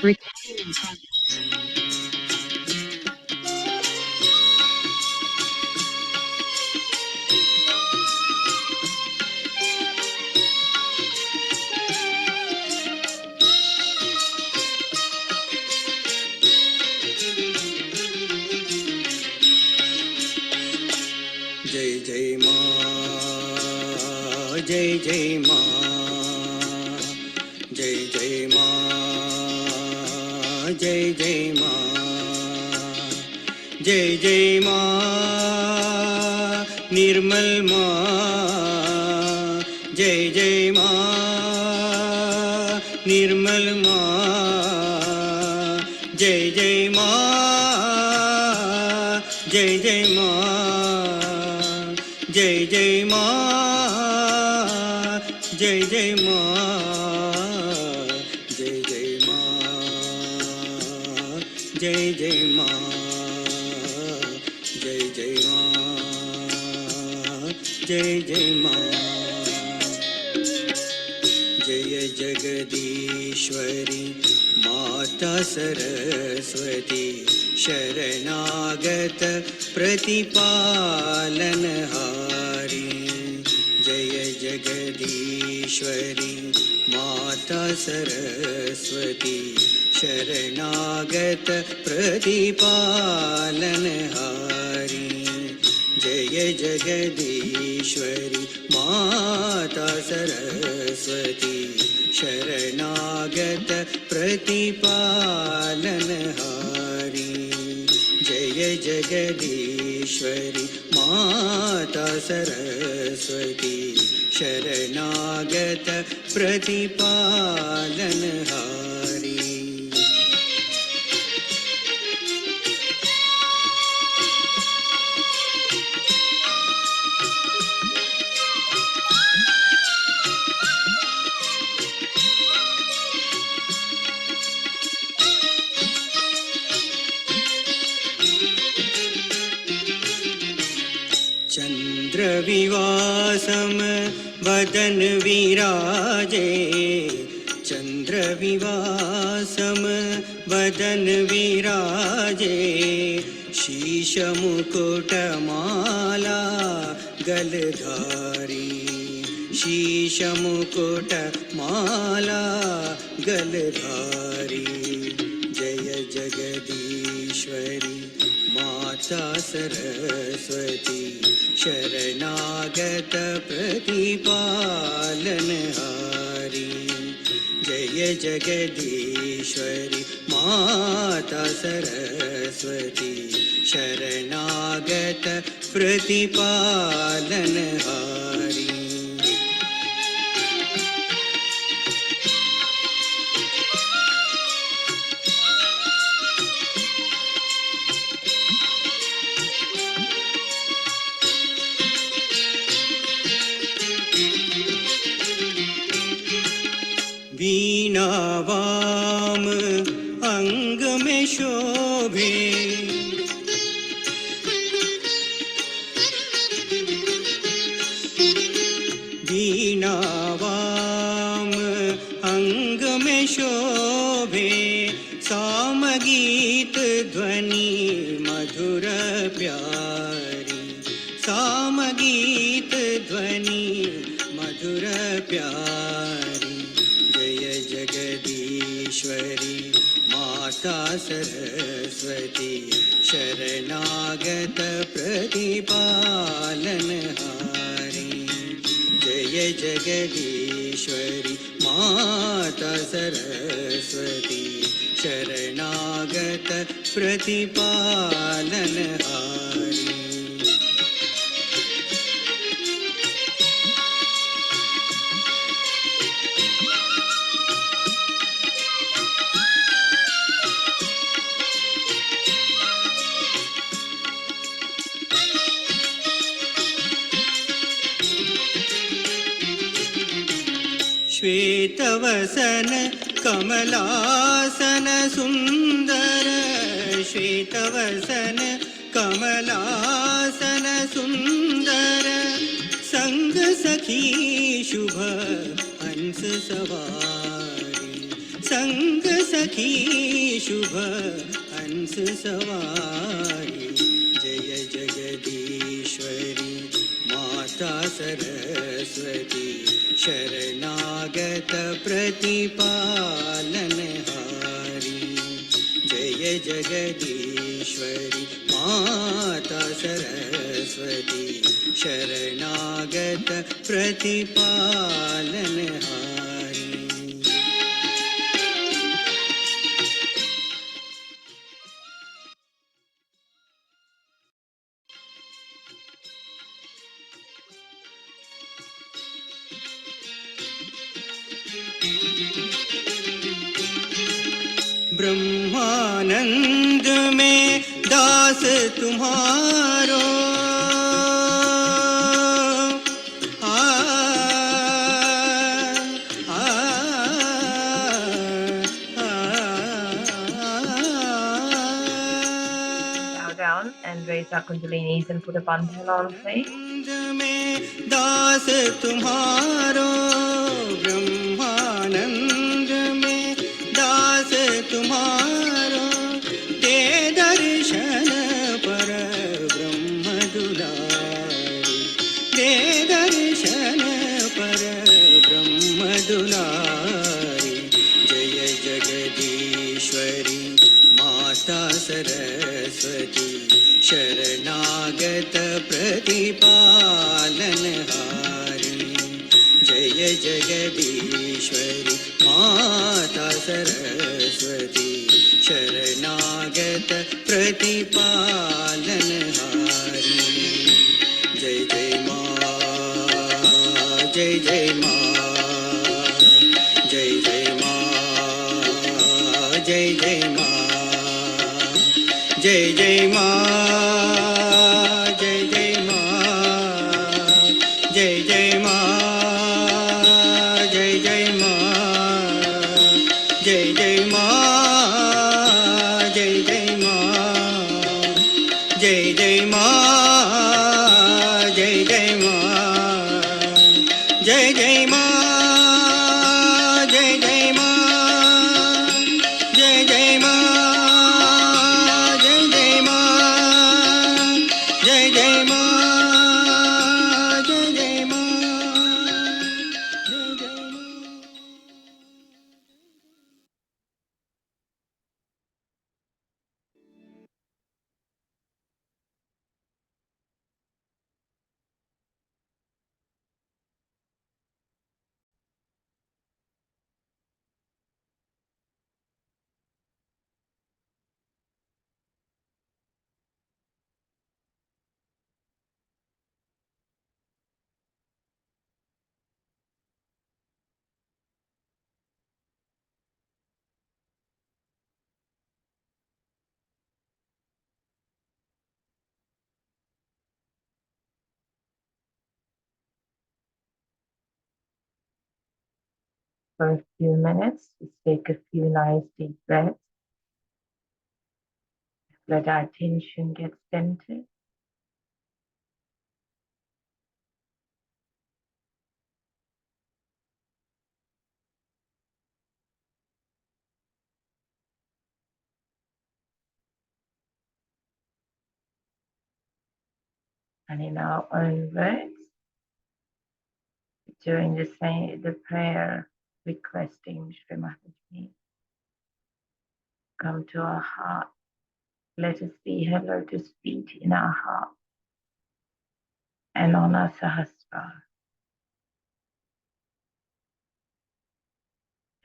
जय जय माँ, जय जय माँ, जय जय माँ, जय जय माँ, जय जय माँ, निर्मल माँ, जय जय माँ, निर्मल माँ, जय जय माँ, जय जय माँ, जय जय माँ, जय जय माँ, जय जय माँ, जय जय माँ, जय जय माँ, जय जय माँ। जय जगदीश्वरी माता सरस्वती शरणागत प्रतिपालनहारी। जय जगदीश्वरी माता सरस्वती शरणागत प्रतिपालनहारी। जय जगदीश्वरी माता सरस्वती शरणागत प्रतिपालनहारी। जय जगदीश्वरी माता सरस्वती शरणागत प्रतिपालनहारी। चंद्रविवासम वदन विराजे, चंद्रविवासम वदन विराजे। शीश मुकुटमाला गलधारी, शीश मुकुटमाला गलधारी। जय जगदीश्वरी माता सरस्वती शरणागत प्रतिपालनहारी। जय जगदीश्वरी माता सरस्वती शरणागत प्रतिपालनहारी। वीणा वाम अंग में शोभे, वीणा वाम अंग में शोभे। सामगीत ध्वनि मधुर प्यारी, सामगीत ध्वनि मधुर प्यारी। जय जगदीश्वरी माता सरस्वती शरणागत प्रतिपालनहारी। जय जगदीश्वरी माता सरस्वती शरणागत प्रतिपालनहारी। श्वेतवसन कमलासन सुंदर, श्वेतवसन कमलासन सुंदर। संग सखी शुभ हंस सवारी, संग सखी शुभ हंस सवारी जय जगदीश्वरी माता सरस्वती शरणागत प्रतिपालनहारी जय जगदीश्वरी माता सरस्वती शरणागत प्रतिपालनहारी। ब्रह्मानंद में दास तुम्हारो आ, आ, Bow down and raise our kundalinis and put a bandhana on face. में दास तुम्हारो ब्रह्मानंद में दास तुम्हारो दे दर्शन पर ब्रह्म दुलारी दे दर्शन पर ब्रह्म दुलारी जय जगदीश्वरी माता सरस्वती शरणागत प्रतिपालनहारी जय जगदीश्वरी माता सरस्वती शरणागत प्रतिपालनहारी जय जय माँ जय जय माँ जय जय माँ जय जय माँ जय जय माँ जय जय माँ जय जय माँ जय जय माँ जय जय माँ जय जय माँ जय जय माँ जय जय माँ जय जय माँ जय जय माँ जय जय माँ For a few minutes, just take a few nice deep breaths. Let our attention get centered. And in our own words, during the prayer requesting Shri Mataji, come to our heart. Let us see her lotus feet in our heart and on our sahasrara,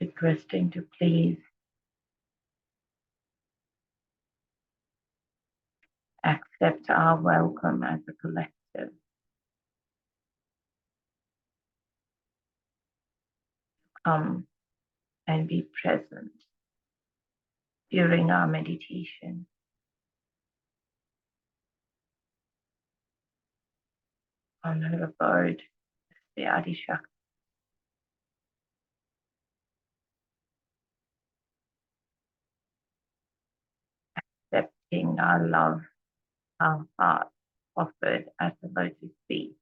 requesting to please accept our welcome as a collective. Come and be present during our meditation. On her abode, the Adishakti, accepting our love, our heart offered at the lotus feet.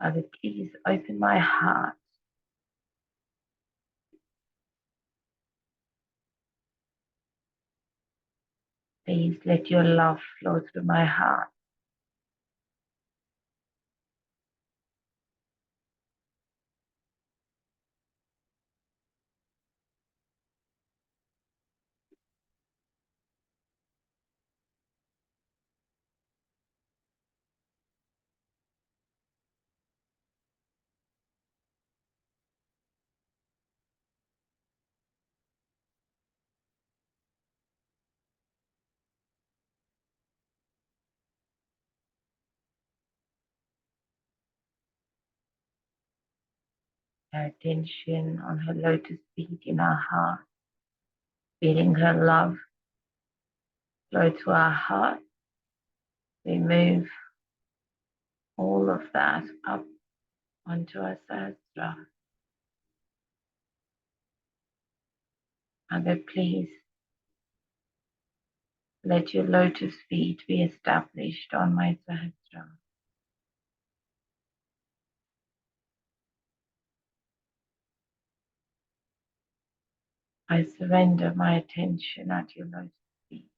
Father, please open my heart. Please let your love flow through my heart. Her attention on her lotus feet in our heart, feeling her love flow to our heart. We move all of that up onto our sahasrara. Mother, please let your lotus feet be established on my sahasrara. I surrender my attention at your lotus feet.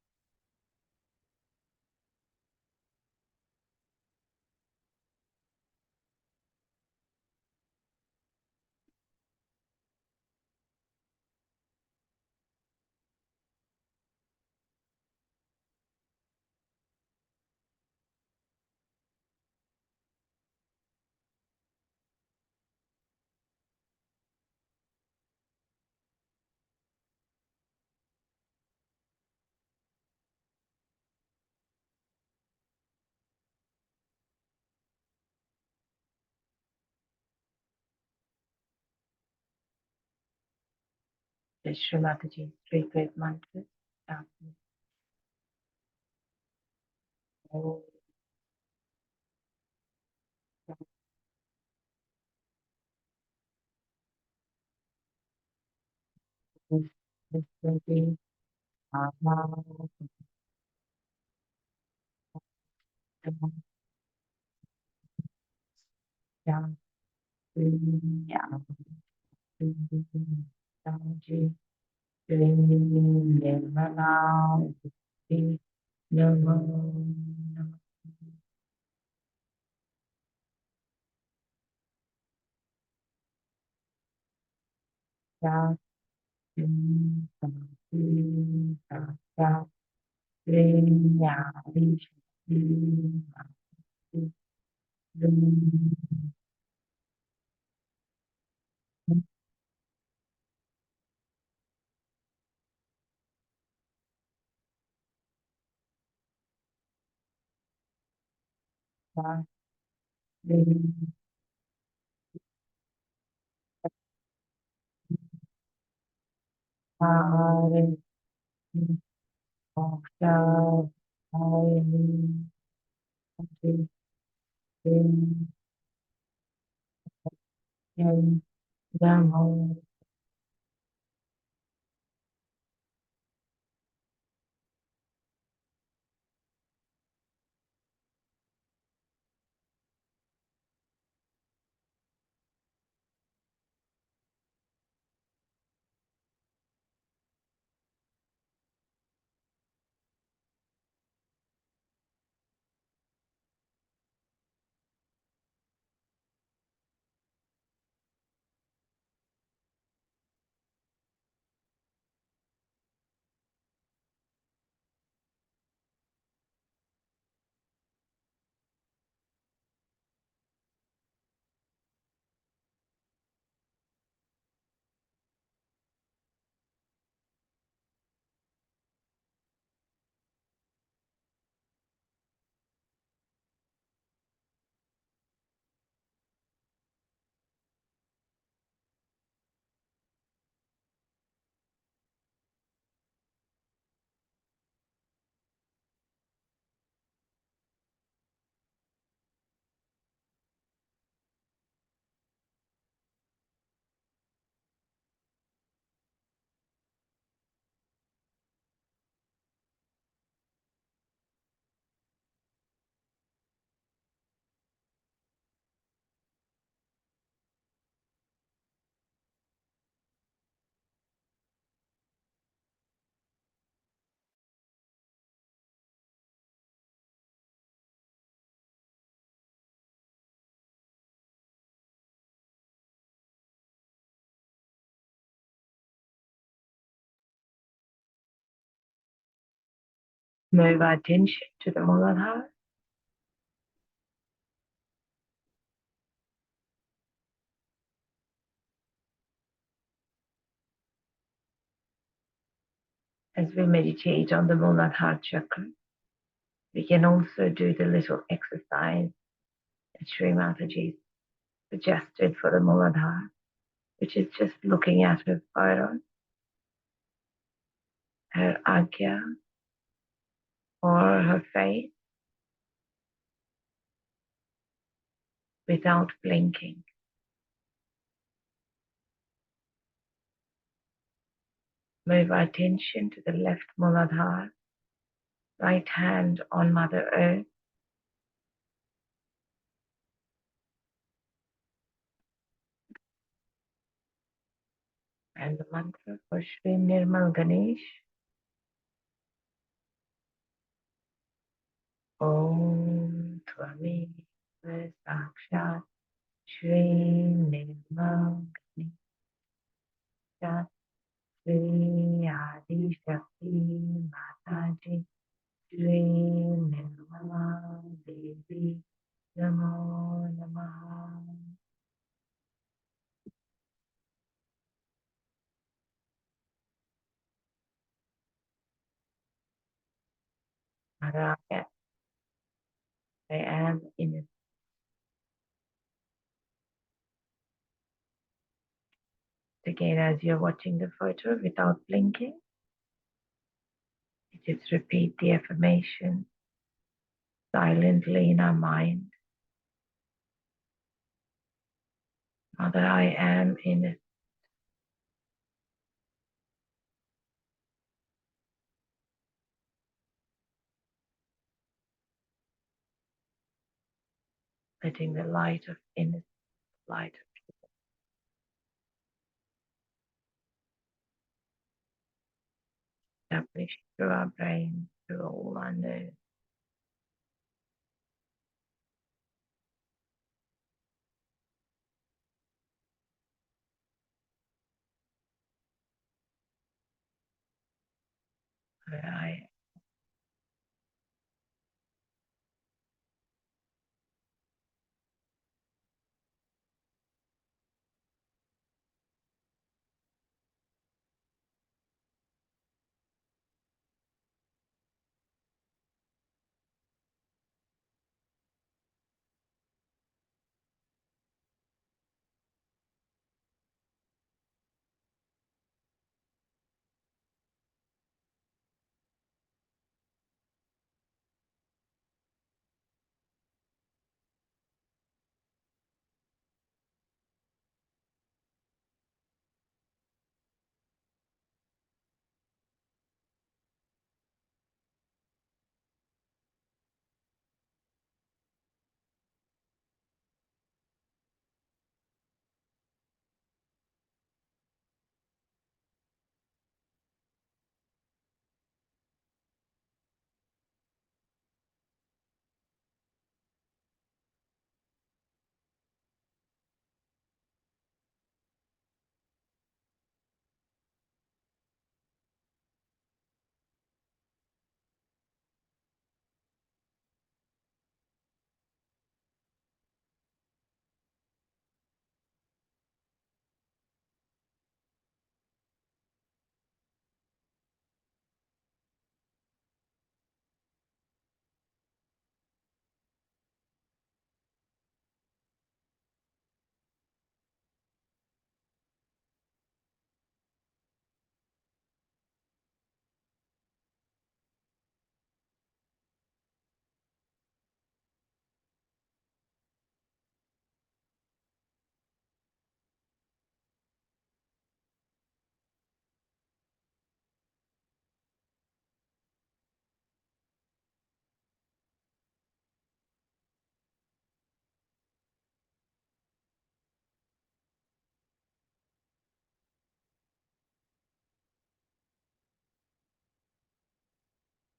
The Shri Mataji's three great mantras. Oh, this will be Move our attention to the Mooladhar. As we meditate on the Mooladhar chakra, we can also do the little exercise that Shri Mataji suggested for the Mooladhar, which is just looking at her photo, her agya, or her face without blinking. Move our attention to the left Mooladhar, right hand on Mother Earth, and the mantra for Shri Nirmal Ganesh. Om Twami Sakshat Shri Nirmal Ganesha Shri Adi Shakti Mataji Shri Nirmala Devi Namo Namaha. Narayana, I am in it. Again, as you're watching the photo without blinking, just repeat the affirmation silently in our mind. Mother, I am in it. Letting the light of innocence, light establish through our brain, through all our nerves. Where I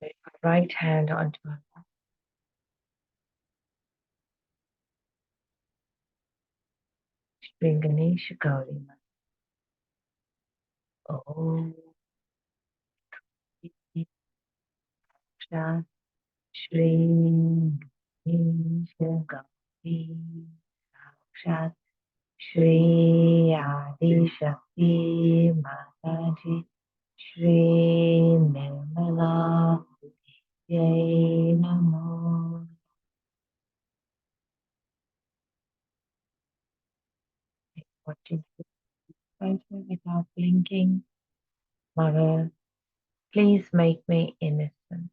lay my right hand onto my Shri Ganesha Gauri. Om Sakshat Shri Vishnumaya Sakshat Shri Adi Shakti Mataji Shri Nirmala Jai Namo. Watching photo without blinking. Mother, please make me innocent.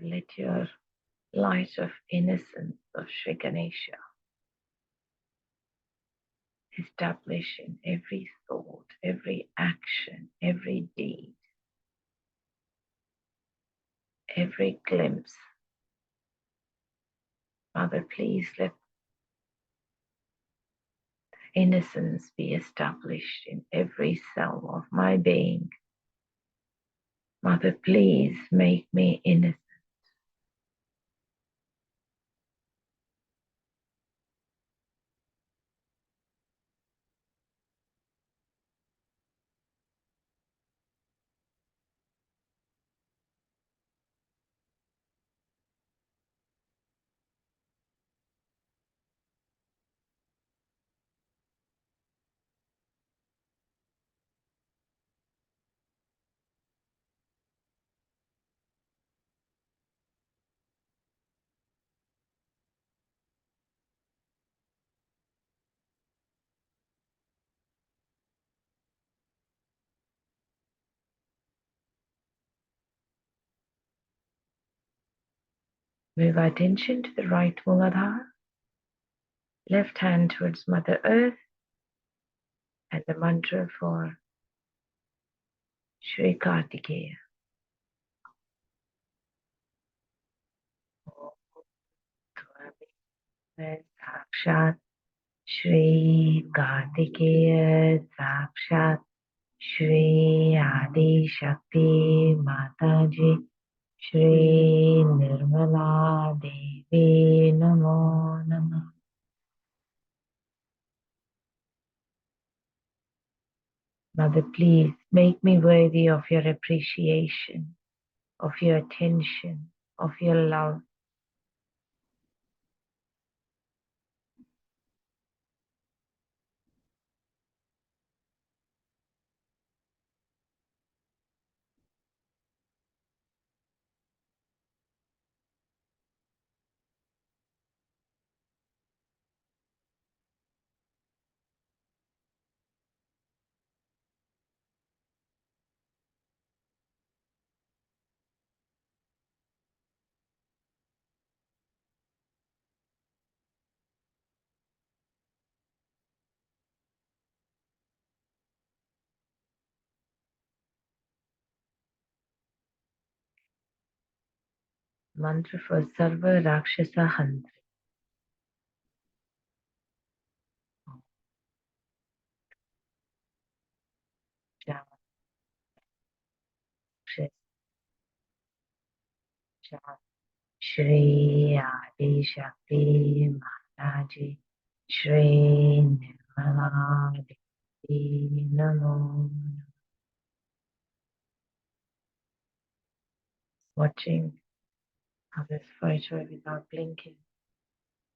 Let your light of innocence of Shri Ganesha establish in every thought, every action, every deed, every glimpse. Mother, please let innocence be established in every cell of my being. Mother, please make me innocent. Move our attention to the right Mooladhar, left hand towards Mother Earth, and the mantra for Shri Kartikeya. Sakshat Shri Kartikeya Sakshat Shri Adi Shakti Mataji Shri Nirmala Devi Namo Namah. Mother, please make me worthy of your appreciation, of your attention, of your love. Mantra for Sarva Rakshasa Hantri. Shri Adi Shakti Mataji Shri Nirmala Devi Namo. Watching others photo without blinking.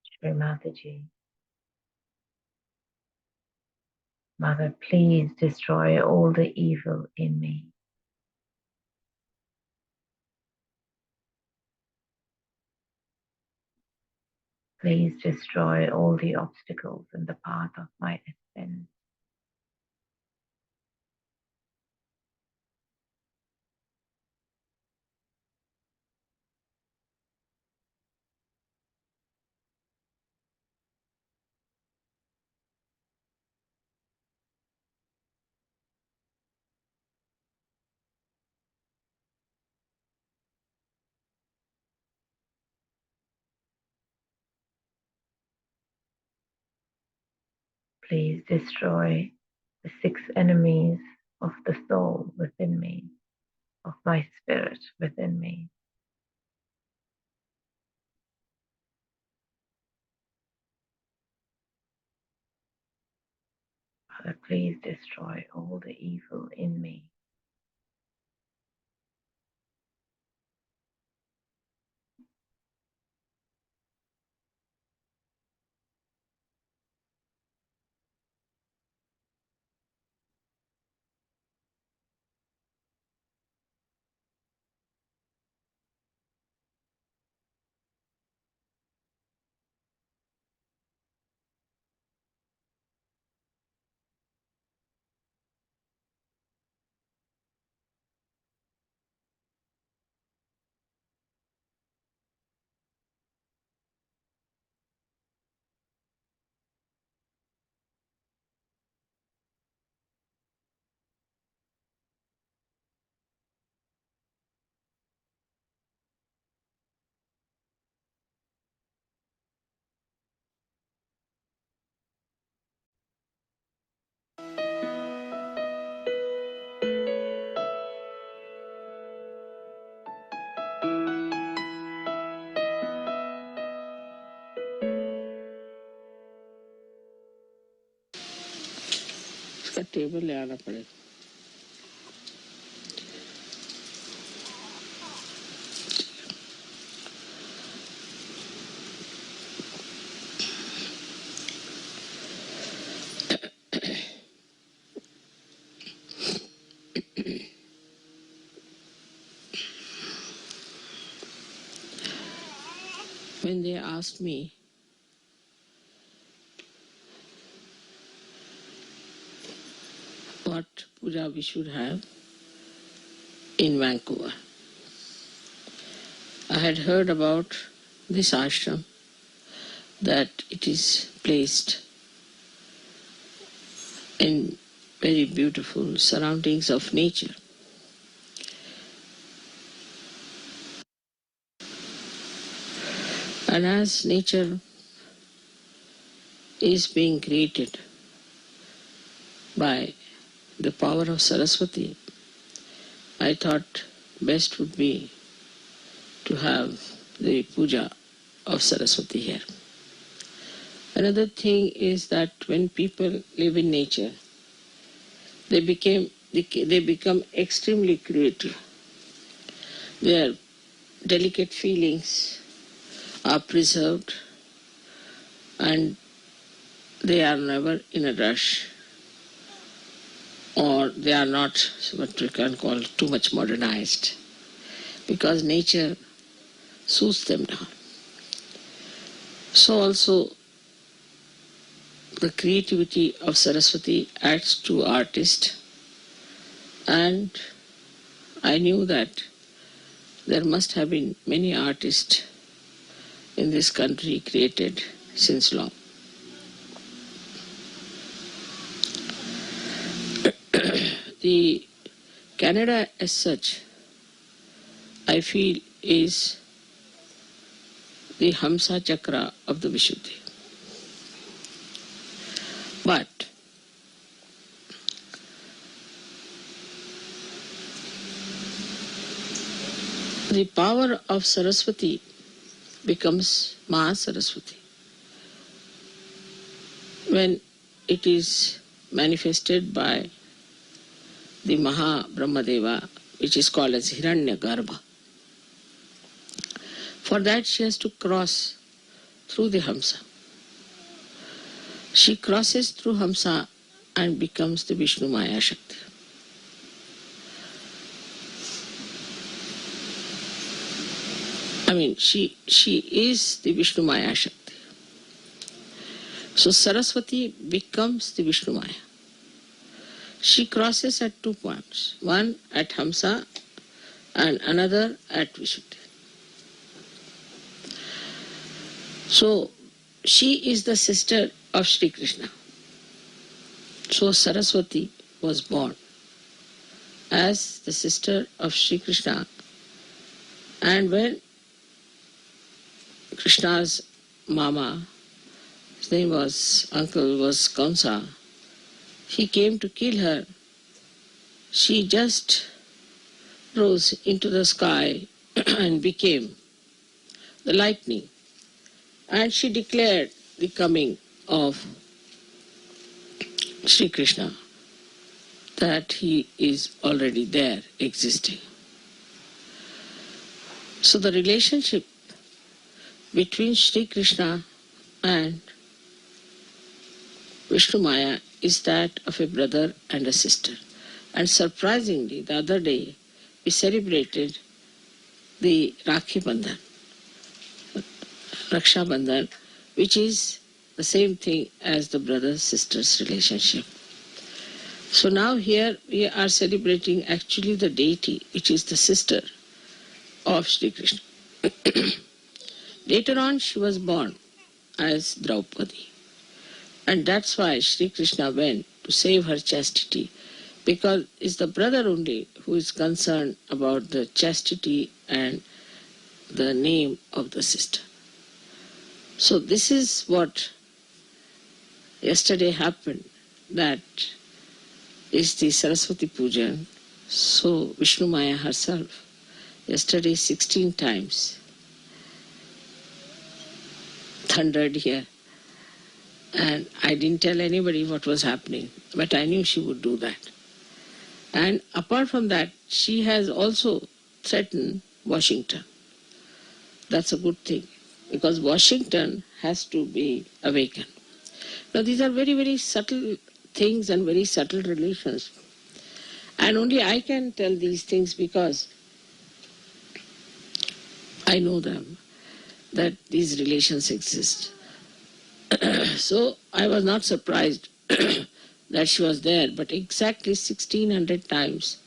Shri Mataji. Mother, please destroy all the evil in me. Please destroy all the obstacles in the path of my ascent. please destroy the 6 enemies of the soul within me, of my spirit within me. Father, please destroy all the evil in me. इसका table ले आना पड़ेगा. When they asked me what puja we should have in Vancouver, I had heard about this ashram, that it is placed in very beautiful surroundings of nature. And as nature is being created by the power of Saraswati, I thought best would be to have the puja of Saraswati here. Another thing is that when people live in nature, they become extremely creative. Their delicate feelings are preserved and they are never in a rush, or they are not what we can call too much modernized, because nature soothes them down. So also the creativity of Saraswati adds to artist, and I knew that there must have been many artists in this country created since long. The Canada as such, I feel, is the Hamsa Chakra of the Vishuddhi. But the power of Saraswati becomes Maha Saraswati when it is manifested by the Maha Brahmadeva, which is called as Hiranya Garbha. For that she has to cross through the Hamsa. She crosses through Hamsa and becomes the Vishnumaya Shakti. I mean, she is the Vishnumaya Shakti. So Saraswati becomes the Vishnumaya. She crosses at 2 points, one at Hamsa and another at Vishuddhi. So she is the sister of Shri Krishna. So Saraswati was born as the sister of Shri Krishna, and when Krishna's mama his name was, uncle was Kamsa, he came to kill her. She just rose into the sky and became the lightning. And she declared the coming of Sri Krishna, that he is already there, existing. So the relationship between Sri Krishna and Vishnumaya is that of a brother and a sister. And surprisingly, the other day, we celebrated the Rakhi Bandhan, Raksha Bandhan, which is the same thing as the brother-sister's relationship. So now here we are celebrating actually the deity, which is the sister of Sri Krishna. Later on, she was born as Draupadi. And that's why Sri Krishna went to save her chastity, because it's the brother only who is concerned about the chastity and the name of the sister. So this is what yesterday happened, that is the Saraswati Pujan. So Vishnumaya herself, yesterday 16 times, thundered here. And I didn't tell anybody what was happening, but I knew she would do that. And apart from that, she has also threatened Washington. That's a good thing, because Washington has to be awakened. Now these are very, very subtle things and very subtle relations. And only I can tell these things because I know them, that these relations exist. So I was not surprised that she was there, but exactly 1600 times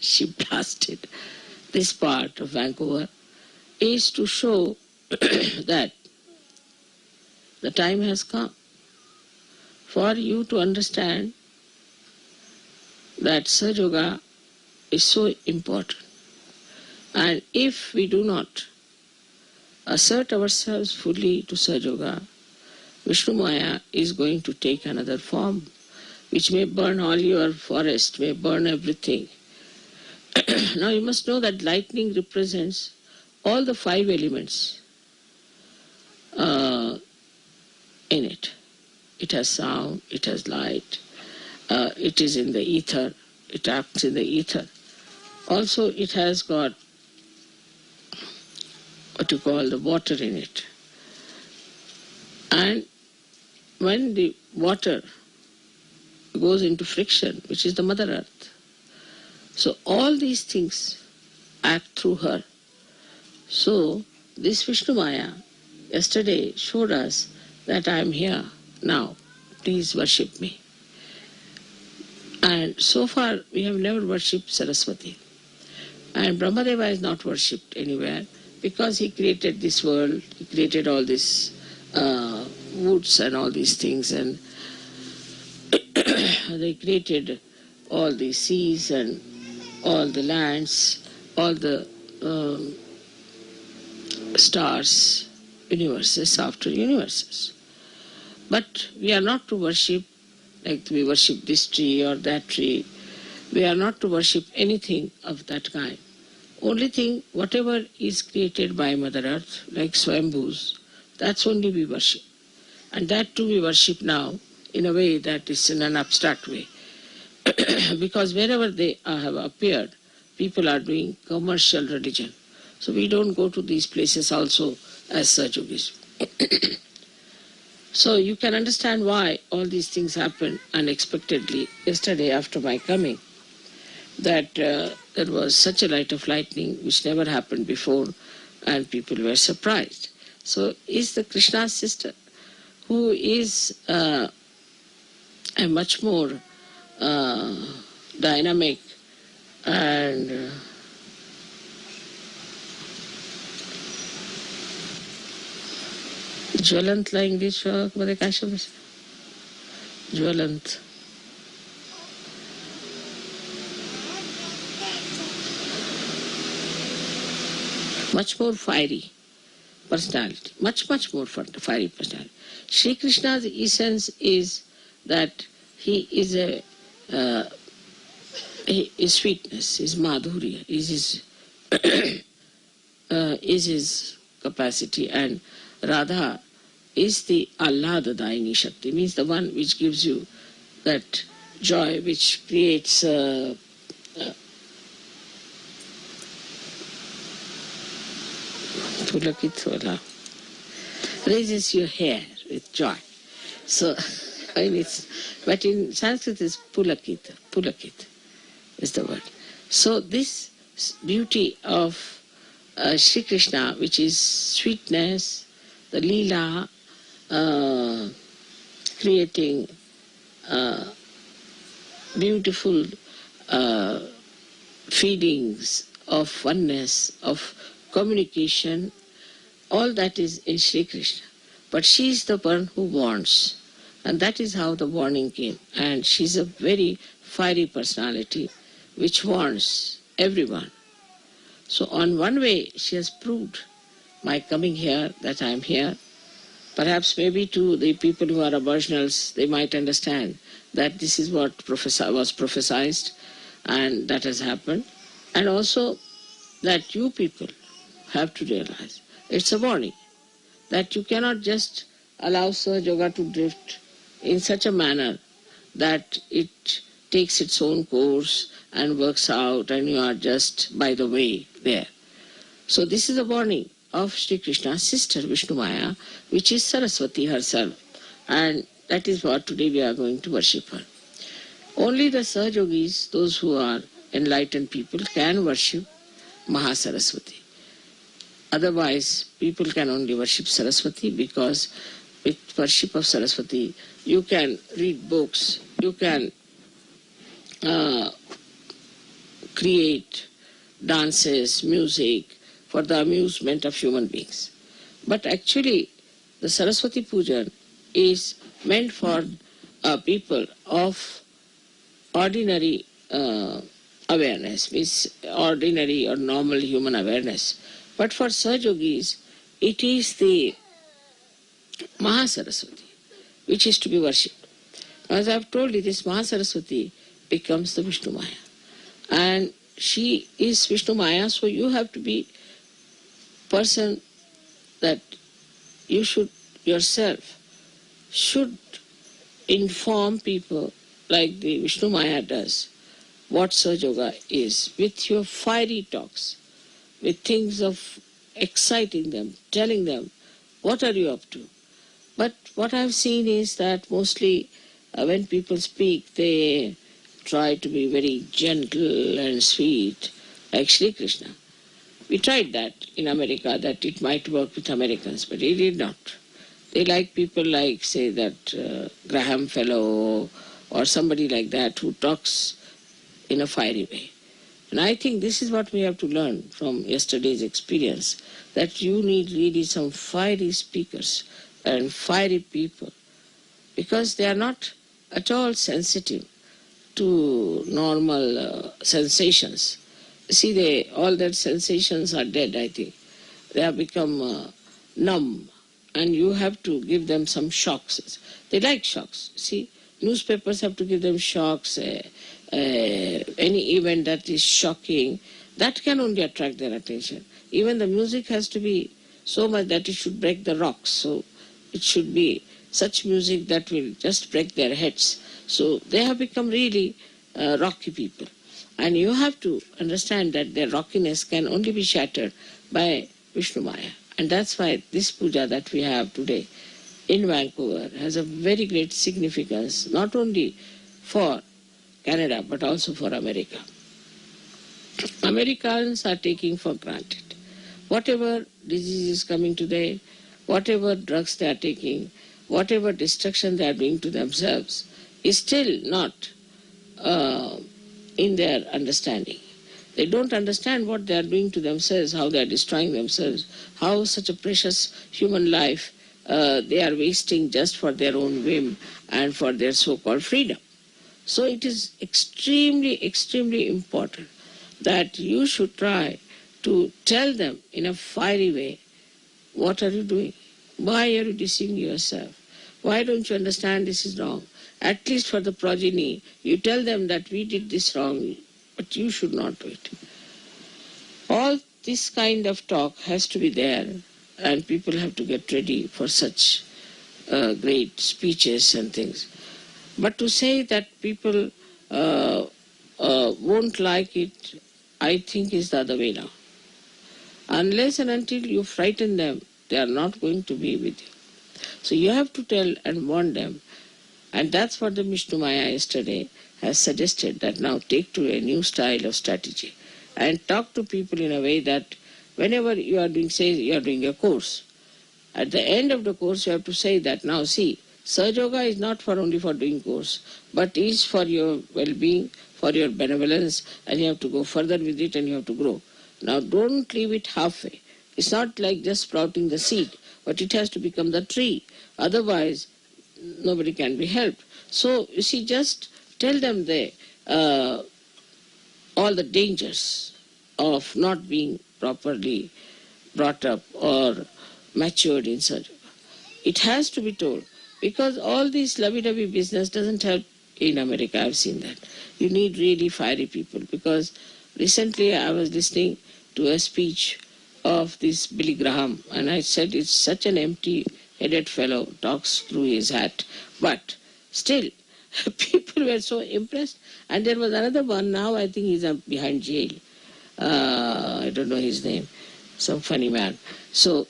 she blasted this part of Vancouver is to show that the time has come for you to understand that Sahaja Yoga is so important. And if we do not assert ourselves fully to Sahaja Yoga, Vishnumaya is going to take another form, which may burn all your forest, may burn everything. Now you must know that lightning represents all the 5 elements in it. It has sound, it has light, it is in the ether, it acts in the ether. Also it has got what you call the water in it. And when the water goes into friction, which is the Mother Earth, so all these things act through her. So this Vishnumaya yesterday showed us that I am here now, please worship me. And so far we have never worshipped Saraswati. And Brahmadeva is not worshipped anywhere because he created this world, he created all these woods and all these things, and they created all the seas and all the lands, all the stars, universes after universes. But we are not to worship like we worship this tree or that tree. We are not to worship anything of that kind. Only thing, whatever is created by Mother Earth, like Swambhus, that's only we worship. And that too we worship now in a way that is in an abstract way. Because wherever they have appeared, people are doing commercial religion. So we don't go to these places also as Sahaja Yogis. So you can understand why all these things happened unexpectedly yesterday after my coming. That there was such a light of lightning which never happened before, and people were surprised. So is the Krishna's sister, who is a much more dynamic and ज्वलंत ला English मध्ये काय शब्द ज्वलंत much more fiery personality, much, much more fiery personality. Shri Krishna's essence is that he is his sweetness, his madhurya, is his capacity, and Radha is the Ahladadaini Shakti, means the one which gives you that joy, which creates raises your hair with joy. So, but in Sanskrit it's pulakit is the word. So this beauty of Shri Krishna, which is sweetness, the Leela, creating beautiful feelings of oneness, of communication, all that is in Shri Krishna. But she is the one who warns, and that is how the warning came. And she's a very fiery personality which warns everyone. So on one way she has proved my coming here, that I am here. Perhaps maybe to the people who are aboriginals, they might understand that this is what was prophesied and that has happened. And also that you people have to realize it's a warning that you cannot just allow Sahaja Yoga to drift in such a manner that it takes its own course and works out and you are just by the way there. So this is a warning of Shri Krishna's sister Vishnumaya, which is Saraswati herself, and that is what today we are going to worship her. Only the Sahajogis, those who are enlightened people, can worship Mahasaraswati. Otherwise, people can only worship Saraswati, because with worship of Saraswati, you can read books, you can create dances, music for the amusement of human beings. But actually, the Saraswati Pujan is meant for people of ordinary awareness, means ordinary or normal human awareness. But for Sahajogis, it is the Mahasaraswati which is to be worshipped. As I have told you, this Mahasaraswati becomes the Vishnumaya. And she is Vishnumaya, so you have to be person that you should yourself should inform people like the Vishnumaya does what Sahaja Yoga is, with your fiery talks, with things of exciting them, telling them, what are you up to? But what I've seen is that mostly when people speak, they try to be very gentle and sweet, like Shri Krishna. We tried that in America, that it might work with Americans, but it did not. They like people like, say, that Graham Fellow or somebody like that who talks in a fiery way. And I think this is what we have to learn from yesterday's experience, that you need really some fiery speakers and fiery people, because they are not at all sensitive to normal sensations. See, all their sensations are dead, I think. They have become numb, and you have to give them some shocks. They like shocks. See, newspapers have to give them shocks. Any event that is shocking, that can only attract their attention. Even the music has to be so much that it should break the rocks. So it should be such music that will just break their heads. So they have become really rocky people. And you have to understand that their rockiness can only be shattered by Vishnumaya. And that's why this puja that we have today in Vancouver has a very great significance, not only for Canada, but also for America. Americans are taking for granted whatever disease is coming today, whatever drugs they are taking, whatever destruction they are doing to themselves, is still not in their understanding. They don't understand what they are doing to themselves, how they are destroying themselves, how such a precious human life they are wasting just for their own whim and for their so-called freedom. So it is extremely, extremely important that you should try to tell them in a fiery way what are you doing? Why are you deceiving yourself? Why don't you understand this is wrong? At least for the progeny, you tell them that we did this wrong, but you should not do it. All this kind of talk has to be there, and people have to get ready for such great speeches and things. But to say that people won't like it, I think is the other way now. Unless and until you frighten them, they are not going to be with you. So you have to tell and warn them. And that's what the Vishnumaya yesterday has suggested, that now take to a new style of strategy and talk to people in a way that whenever you are doing, say you are doing a course, at the end of the course you have to say that, now see, Sahaja Yoga is not for only for doing course, but is for your well-being, for your benevolence, and you have to go further with it and you have to grow. Now don't leave it halfway. It's not like just sprouting the seed, but it has to become the tree. Otherwise, nobody can be helped. So, you see, just tell them all the dangers of not being properly brought up or matured in such. It has to be told, because all this lovey-dovey business doesn't help in America. I've seen that. You need really fiery people, because recently I was listening to a speech of this Billy Graham, and I said it's such an empty-headed fellow, talks through his hat. But still, people were so impressed. And there was another one, now I think he's behind jail. I don't know his name, some funny man. So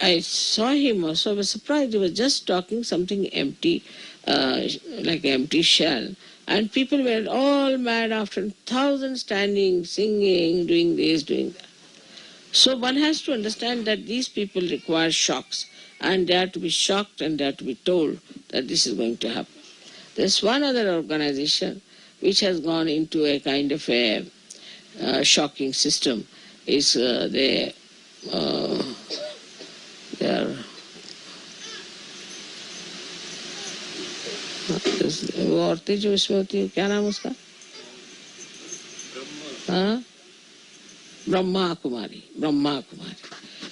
I saw him also, I was surprised. He was just talking something empty, like an empty shell. And people were all mad after, thousands standing, singing, doing this, doing that. So one has to understand that these people require shocks, and they are to be shocked and they are to be told that this is going to happen. There's one other organization which has gone into a kind of a shocking system. Is they are वो औरतें जो इसमें होती है, क्या नाम उसका? हाँ, Brahma Kumari.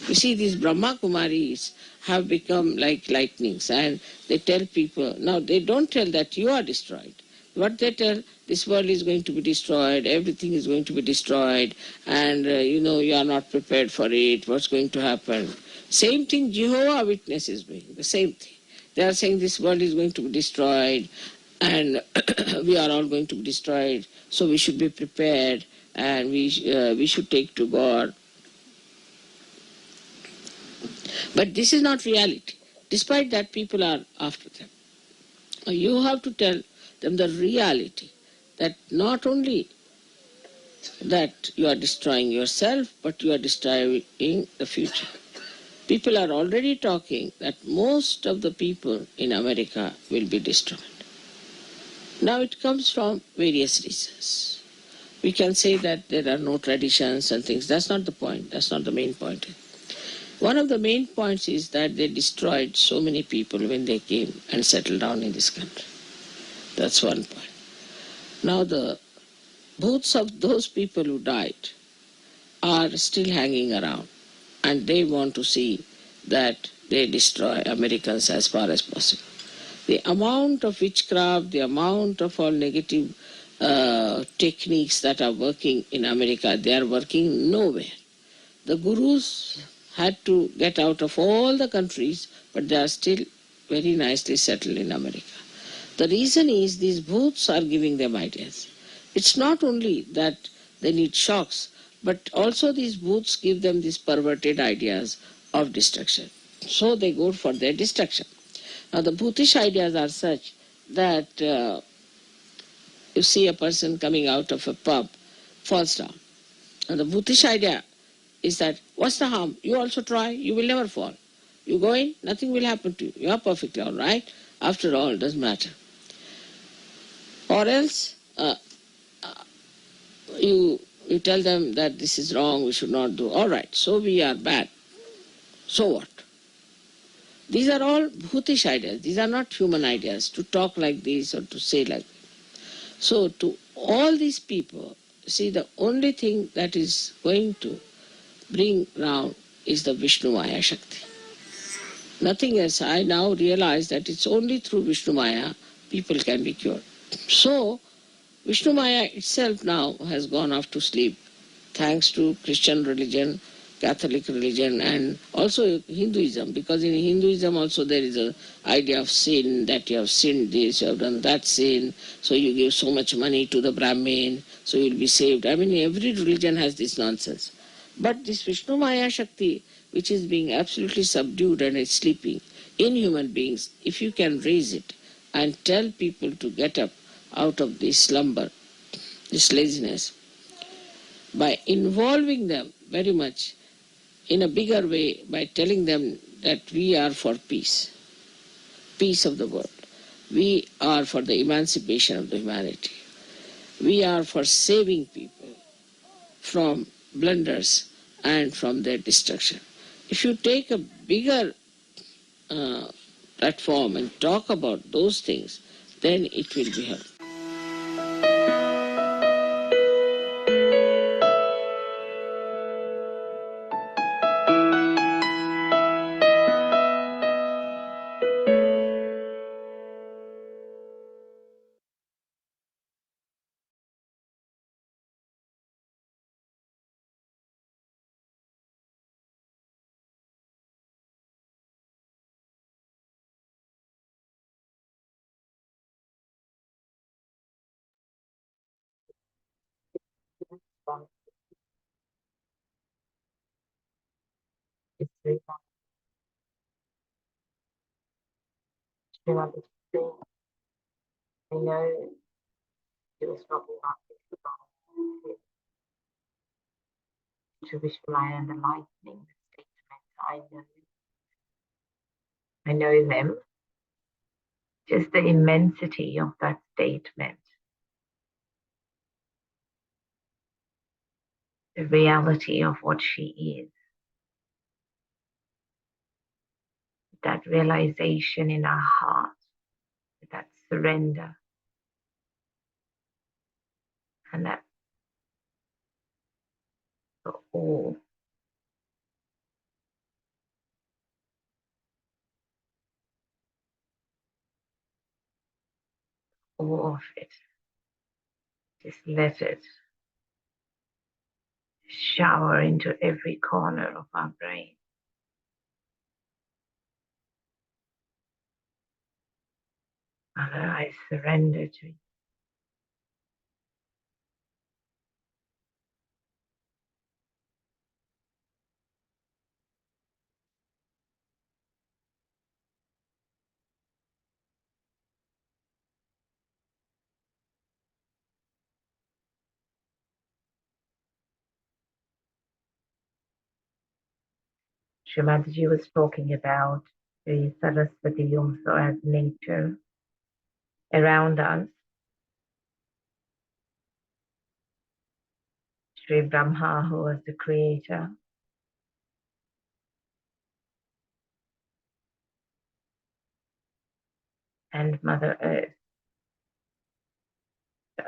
You see, these Brahma Kumaris have become like lightnings, and they tell people, now they don't tell that you are destroyed. What they tell, this world is going to be destroyed, everything is going to be destroyed, and you are not prepared for it, what's going to happen. Same thing Jehovah Witness is doing, the same thing. They are saying this world is going to be destroyed, and we are all going to be destroyed, so we should be prepared, and we should take to God. But this is not reality. Despite that, people are after them. You have to tell them the reality, that not only that you are destroying yourself, but you are destroying the future. People are already talking that most of the people in America will be destroyed. Now it comes from various reasons. We can say that there are no traditions and things. That's not the point. That's not the main point. One of the main points is that they destroyed so many people when they came and settled down in this country. That's one point. Now the booths of those people who died are still hanging around, and they want to see that they destroy Americans as far as possible. The amount of witchcraft, the amount of all negative techniques that are working in America, they are working nowhere. The gurus had to get out of all the countries, but they are still very nicely settled in America. The reason is these booths are giving them ideas. It's not only that they need shocks, but also these booths give them these perverted ideas of destruction. So they go for their destruction. Now the bhoothish ideas are such that you see a person coming out of a pub, falls down. And the bhoothish idea is that, what's the harm? You also try, you will never fall. You go in, nothing will happen to you. You are perfectly all right. After all, it doesn't matter. Or else, you tell them that this is wrong, we should not do. All right, so we are bad. So what? These are all bhoothish ideas. These are not human ideas, to talk like this or to say like this. So to all these people, see, the only thing that is going to bring round is the Vishnumaya Shakti. Nothing else. I now realize that it's only through Vishnumaya people can be cured. So, Vishnumaya itself now has gone off to sleep, thanks to Christian religion, Catholic religion, and also Hinduism, because in Hinduism also there is a idea of sin, that you have sinned this, you have done that sin, so you give so much money to the Brahmin, so you'll be saved. I mean, every religion has this nonsense. But this Vishnumaya Shakti, which is being absolutely subdued and is sleeping in human beings, if you can raise it and tell people to get up out of this slumber, this laziness, by involving them very much in a bigger way, by telling them that we are for peace, peace of the world. We are for the emancipation of the humanity. We are for saving people from blunders and from their destruction. If you take a bigger platform and talk about those things, then it will be helpful. It's Rita. Shrimati, I know you was talking about Shri Vishnumaya and the lightning statement. I know them. Just the immensity of that statement, the reality of what she is, that realization in our heart, that surrender, and that for all of it. Just let it shower into every corner of our brain. Mother, I surrender to you. Shrimati was talking about the Saraswati also as nature around us. Sri Brahma, who was the creator, and Mother Earth.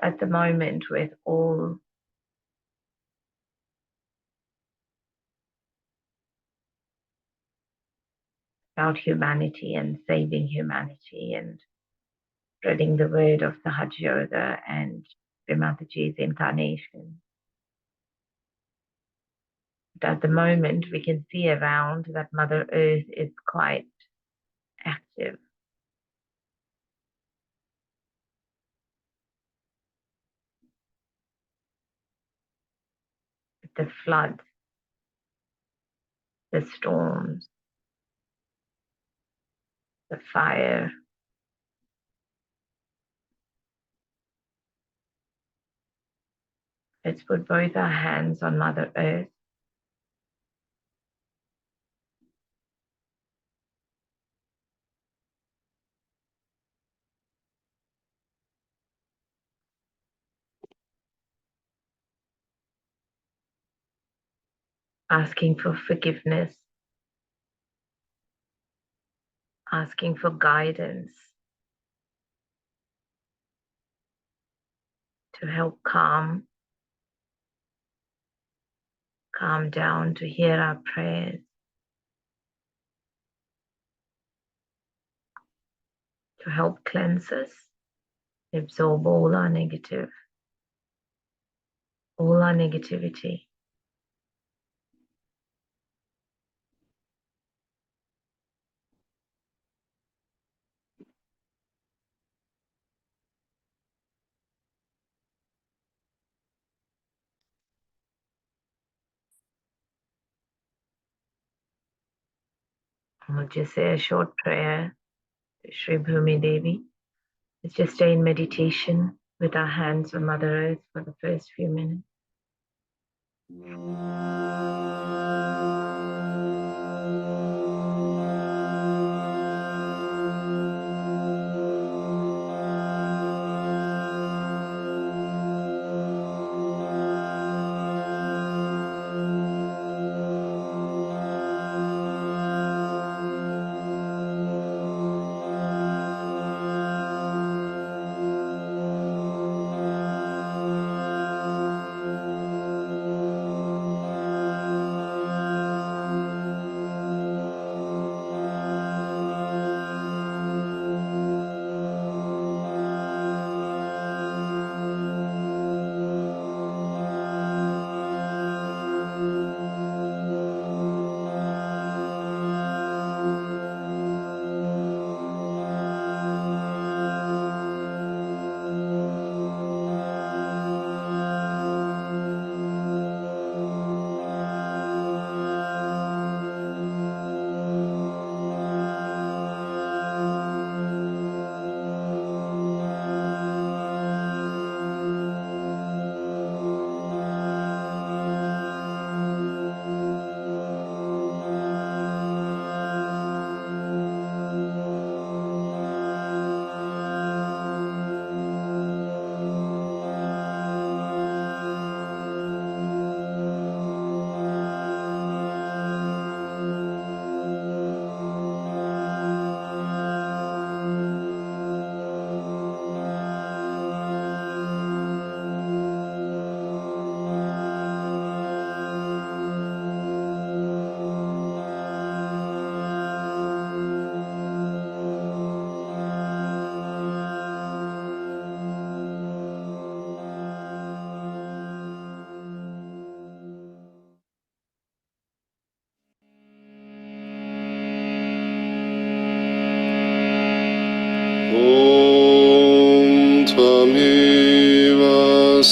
At the moment, with all about humanity and saving humanity and spreading the word of Sahaj Yoga and Mataji's incarnation. But at the moment, we can see around that Mother Earth is quite active. The floods, the storms, the fire. Let's put both our hands on Mother Earth. Asking for forgiveness, asking for guidance to help calm down, to hear our prayers. to help cleanse us, absorb all our negativity. We'll just say a short prayer to Shri Bhumi Devi. Let's just stay in meditation with our hands on Mother Earth for the first few minutes.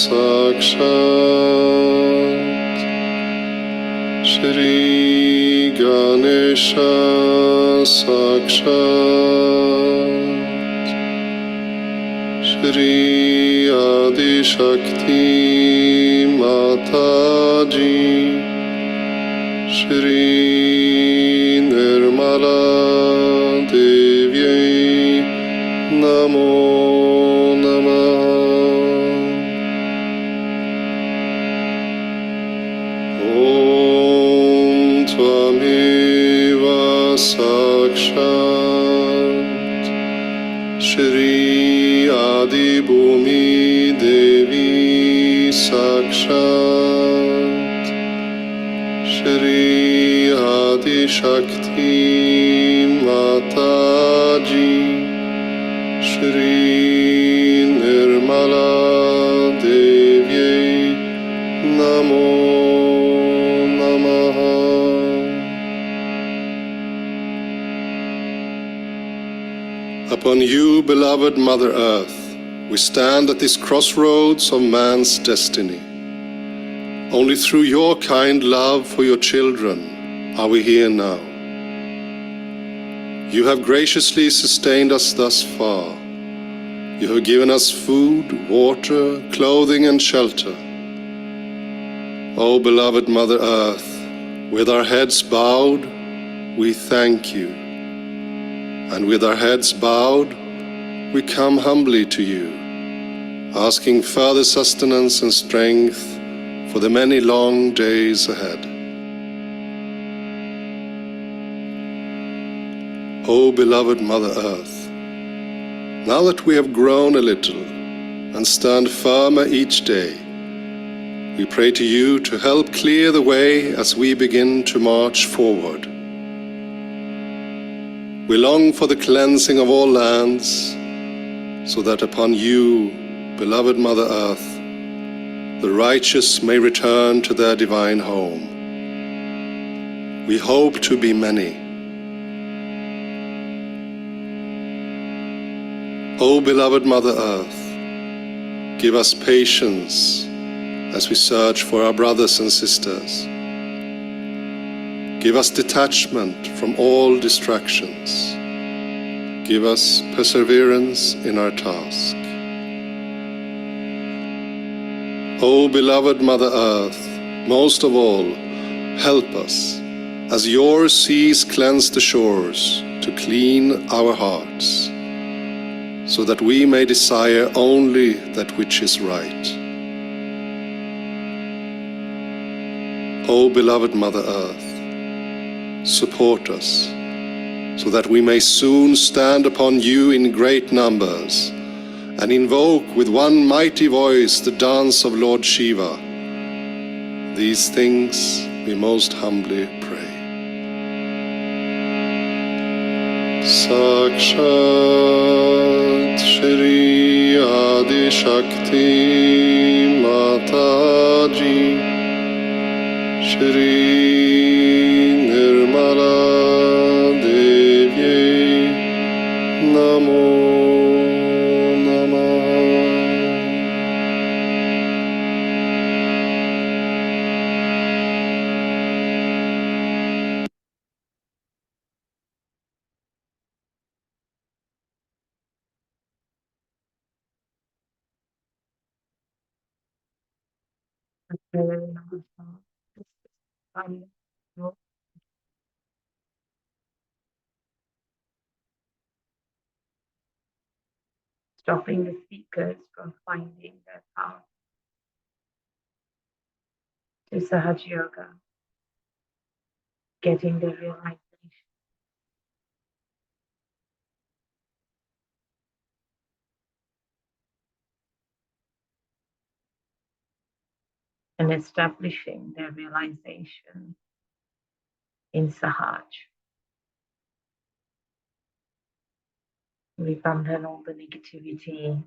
Sakshat Shri Ganesha Sakshat Shri Adi Shakti Mataji Shri Nirmala Devi Namo Sakshat Shri Adi Bhumi Devi Sakshat Shri Adi Shakti Mataji Shri Nirmala Devi Namo Upon you, beloved Mother Earth, we stand at this crossroads of man's destiny. Only through your kind love for your children are we here now. You have graciously sustained us thus far. You have given us food, water, clothing, and shelter. O beloved Mother Earth, with our heads bowed, we thank you. And with our heads bowed, we come humbly to you, asking further sustenance and strength for the many long days ahead. O beloved Mother Earth, now that we have grown a little and stand firmer each day, we pray to you to help clear the way as we begin to march forward. We long for the cleansing of all lands, so that upon you, beloved Mother Earth, the righteous may return to their divine home. We hope to be many. O beloved Mother Earth, give us patience as we search for our brothers and sisters. Give us detachment from all distractions. Give us perseverance in our task. O beloved Mother Earth, most of all, help us, as your seas cleanse the shores, to clean our hearts, so that we may desire only that which is right. O beloved Mother Earth, support us, so that we may soon stand upon you in great numbers, and invoke with one mighty voice the dance of Lord Shiva. These things we most humbly pray. Sakshat Shri Adi Shakti Mataji Shri Nirmala Devi Namo. Stopping the seekers from finding their path to Sahaj Yoga, getting the realization and establishing their realization in Sahaj. We abandon all the negativity,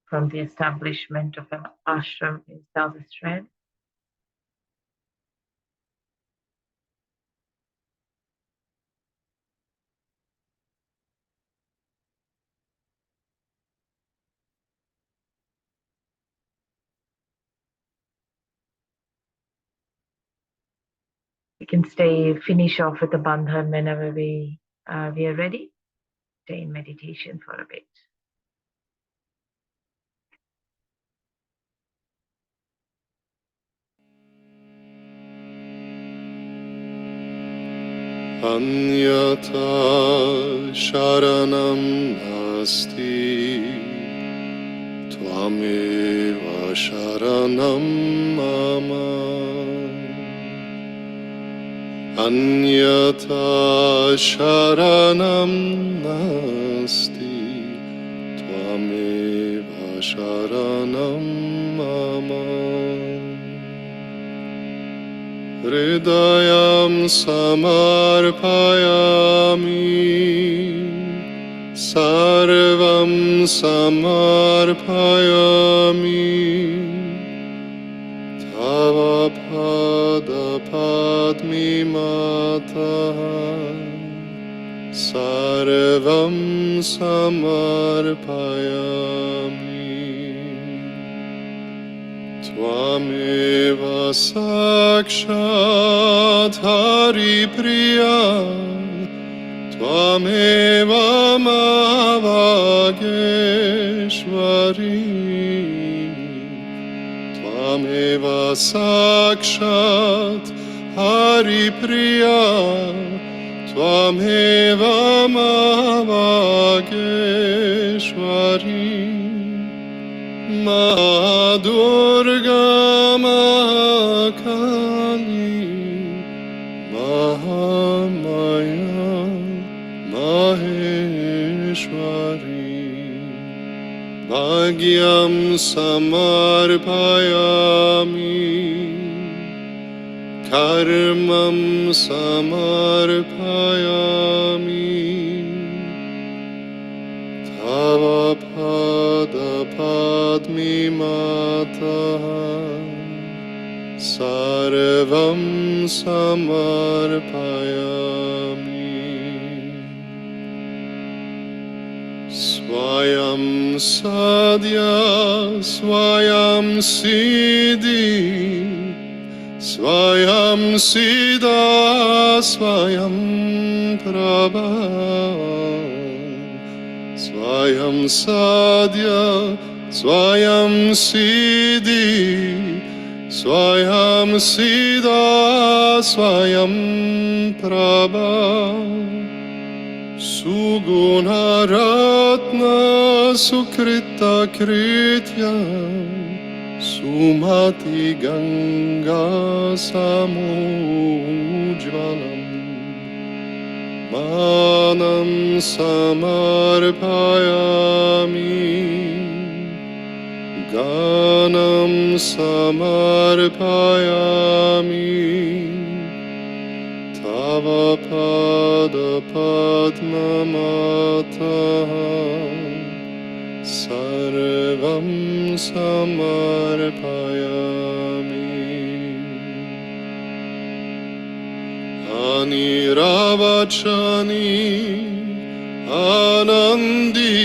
from the establishment of an ashram in Swadishtan, we can finish off with the bandhan whenever we are ready. Stay in meditation for a bit. Anyata sharanam nasti Tvameva sharanam mama Anyata sharanam nasti Tvameva sharanam mama Hridayam samarpayami Sarvam samarpayami Tava pada padmi mata Sarvam samarpayami Tvameva sakshat Hari Priya Tvameva Mavageshvari Tvameva sakshat Hari Priya Tvameva Mavageshvari Ma Durga Mahakali Mahamaya Maheshwari Bhagyam Samarpayami कर्मं समर्पयामि तव पादपद्ममातः सर्वं समर्पयामि स्वयं सद्य स्वयं सिद्धि स्वयं सिद्धा स्वयं प्रभा स्वयं सद्य स्वयं सिद्धि स्वयं सिद्धा स्वयं प्रभा सुगुणरत्न सुकृतकृत्य सुमति गंगा समुज्ज्वलम् मानं समर्पयामि गानं समर्पयामि तव पादपद्ममातः सर्वं समर्पयामि अनिर्वचनी आनन्दी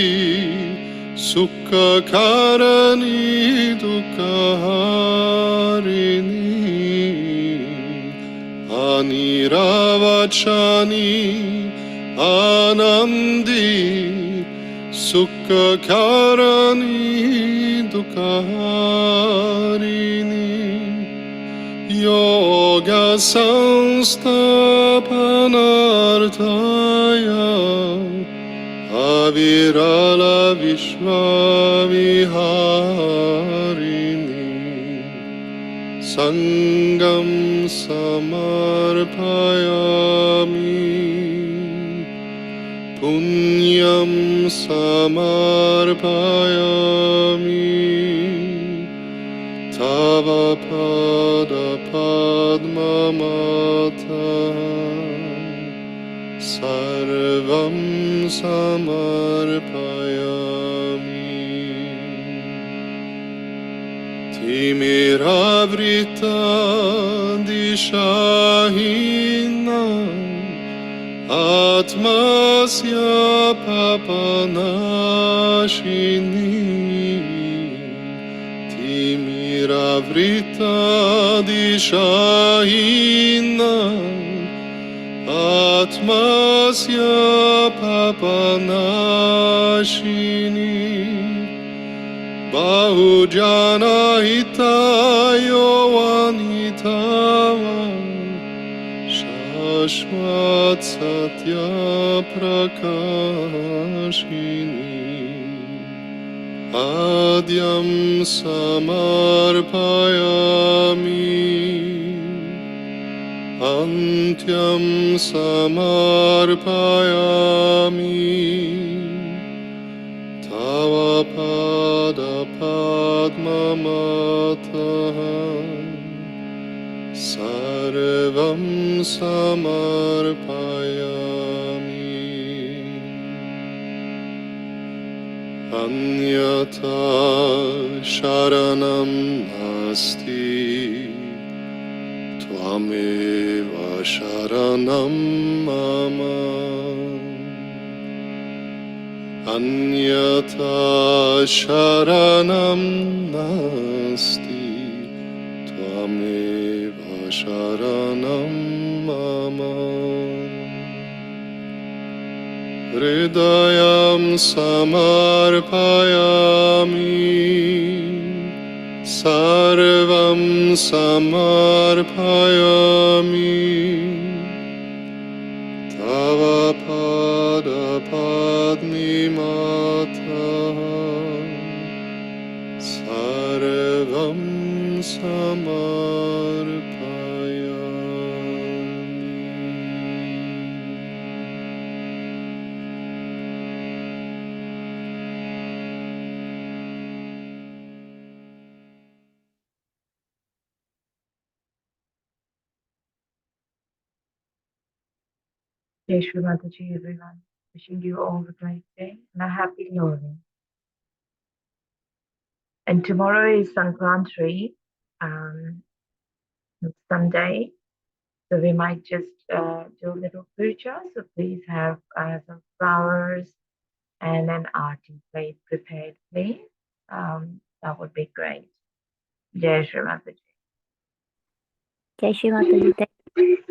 सुखकारिणी दुःखहारिणी अनिर्वचनी आनन्दी सुखकारिणी दुःखहारिणी योग संस्थापनार्थाय अविरल विश्वविहारिणी संगं समर्पयामि पुण्यं समर्पयामि तव पादपद्ममातः सर्वं समर्पयामि तिमिरावृता दिशाहीना आत्मस्य पापनाशिनी तिमिरावृता दिशाहीना आत्मस्य पापनाशिनी बहुजनहिताय वनिताय शाश्वत सत्य प्रकाशिनी आद्यं समर्पयामि अन्त्यं समर्पयामि तव पादपद्ममातः सर्वं समर्पयामि अन्यथा शरणं नास्ति त्वमेव शरणं मम अन्यथा शरणं नास्ति त्वमेव शरणं मम हृदयं समर्पयामि सर्वं समर्पयामि तव पादपद्ममातः सर्वं Jai Shri Mataji, everyone. Wishing you all a great day and a happy learning. And tomorrow is Sankrantri, Sunday. So we might just do a little puja. So please have some flowers and an arti plate prepared, please. That would be great. Jai Shri Mataji. Jai Shri Mataji.